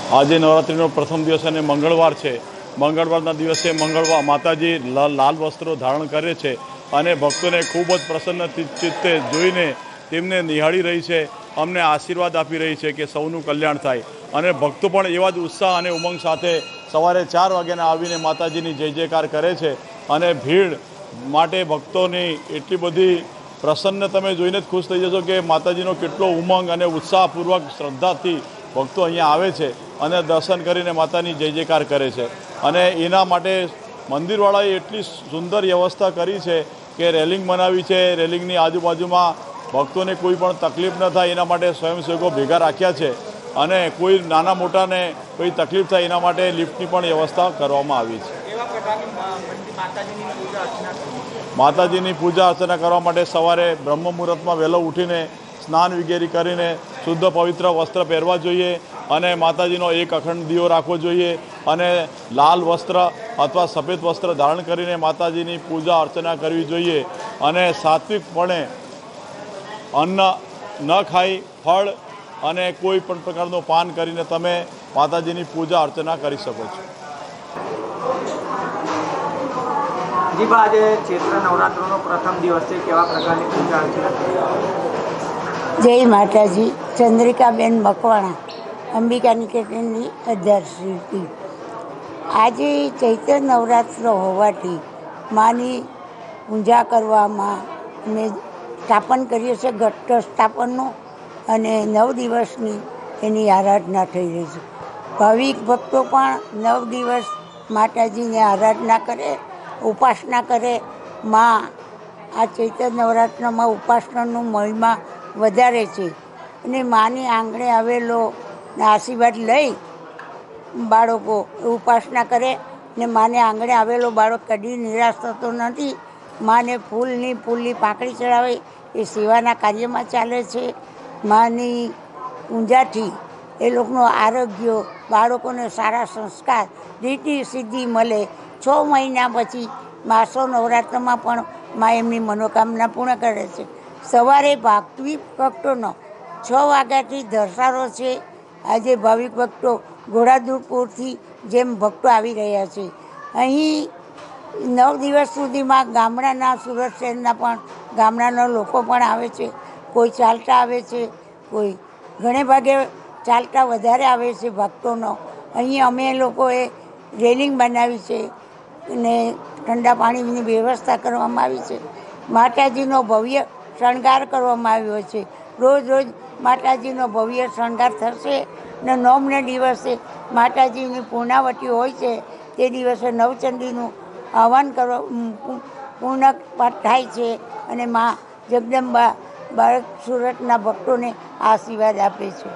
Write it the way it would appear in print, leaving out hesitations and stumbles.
આજે નવરાત્રિનો પ્રથમ દિવસ અને મંગળવાર છે। મંગળવારના દિવસે માતાજી લાલ વસ્ત્રો ધારણ કરે છે અને ભક્તોને ખૂબ જ પ્રસન્ન ચિત્તે જોઈને તેમને નિહાળી રહી છે, અમને આશીર્વાદ આપી રહી છે કે સૌનું કલ્યાણ થાય। અને ભક્તો પણ એવા જ ઉત્સાહ અને ઉમંગ સાથે સવારે 4 વાગ્યાના આવીને માતાજીની જય જયકાર કરે છે અને ભીડ માટે ભક્તોની એટલી બધી પ્રસન્ન તમે જોઈને જ ખુશ થઈ જશો કે માતાજીનો કેટલો ઉમંગ અને ઉત્સાહપૂર્વક શ્રદ્ધાથી ભક્તો અહીંયા આવે છે અને દર્શન કરીને માતાની જય જયકાર કરે છે। અને એના માટે મંદિરવાળાએ એટલી સુંદર વ્યવસ્થા કરી છે કે રેલિંગ બનાવી છે। રેલિંગની આજુબાજુમાં ભક્તોને કોઈ પણ તકલીફ ન થાય એના માટે સ્વયંસેવકો ભેગા રાખ્યા છે અને કોઈ નાના મોટાને કોઈ તકલીફ થાય એના માટે લિફ્ટની પણ વ્યવસ્થા કરવામાં આવી છે। માતાજીની પૂજા અર્ચના કરવા માટે સવારે બ્રહ્મ મુહૂર્તમાં વહેલો ઉઠીને સ્નાન વગેરે કરીને શુદ્ધ પવિત્ર વસ્ત્ર પહેરવા જોઈએ અને માતાજીનો એક અખંડ દીવો રાખવો જોઈએ અને લાલ વસ્ત્ર અથવા સફેદ વસ્ત્ર ધારણ કરીને માતાજીની પૂજા અર્ચના કરવી જોઈએ અને સાત્વિકપણે અન્ન ન ખાઈ ફળ અને કોઈ પણ પ્રકારનું પાન કરીને તમે માતાજીની પૂજા અર્ચના કરી શકો છો। આજે ચૈત્ર નવરાત્રિનો પ્રથમ દિવસ છે, કેવા પ્રકારની પૂજા અર્ચના? જય માતાજી। ચંદ્રિકાબેન મકવાણા, અંબિકા નિકેતનની અધ્યક્ષશ્રી। આજે ચૈત્ર નવરાત્ર હોવાથી માની પૂજા કરવામાં અમે સ્થાપન કરીએ છીએ, ઘટ સ્થાપનનું, અને 9 દિવસની એની આરાધના થઈ રહી છે। ભાવિક ભક્તો પણ 9 દિવસ માતાજીની આરાધના કરે, ઉપાસના કરે। માં આ ચૈત્ર નવરાત્રમાં ઉપાસનાનું મહિમા વધારે છે અને માની આંગણે આવેલો આશીર્વાદ લઈ બાળકો ઉપાસના કરે ને માને આંગણે આવેલો બાળક કદી નિરાશ થતો નથી। માને ફૂલની પાંખડી ચડાવે એ સેવાના કાર્યમાં ચાલે છે। માની પૂજાથી એ લોકોનું આરોગ્ય, બાળકોને સારા સંસ્કાર, રીતિ સિદ્ધિ મળે। 6 મહિના પછી માસો નવરાત્રમાં પણ મા એમની મનોકામના પૂર્ણ કરે છે। સવારે ભાવિક ભક્તોનો 6 વાગ્યાથી ધસારો છે। આજે ભાવિક ભક્તો ઘોડાદુરપુરથી જેમ ભક્તો આવી રહ્યા છે। અહીં 9 દિવસ સુધીમાં ગામડાના, સુરત શહેરના પણ ગામડાના લોકો પણ આવે છે। કોઈ ચાલતા આવે છે, કોઈ ઘણે ભાગે ચાલતા વધારે આવે છે ભક્તોનો। અહીં અમે લોકોએ રેલિંગ બનાવી છે અને ઠંડા પાણીની વ્યવસ્થા કરવામાં આવી છે। માતાજીનો ભવ્ય શણગાર કરવામાં આવ્યો છે। રોજ માતાજીનો ભવ્ય શણગાર થશે ને 9મે દિવસે માતાજીની પૂર્ણાવતી હોય છે। તે દિવસે નવચંડીનું આહવાન પૂર્ણ પાઠ થાય છે અને મા જગદંબા બાળક સુરતના ભક્તોને આશીર્વાદ આપે છે।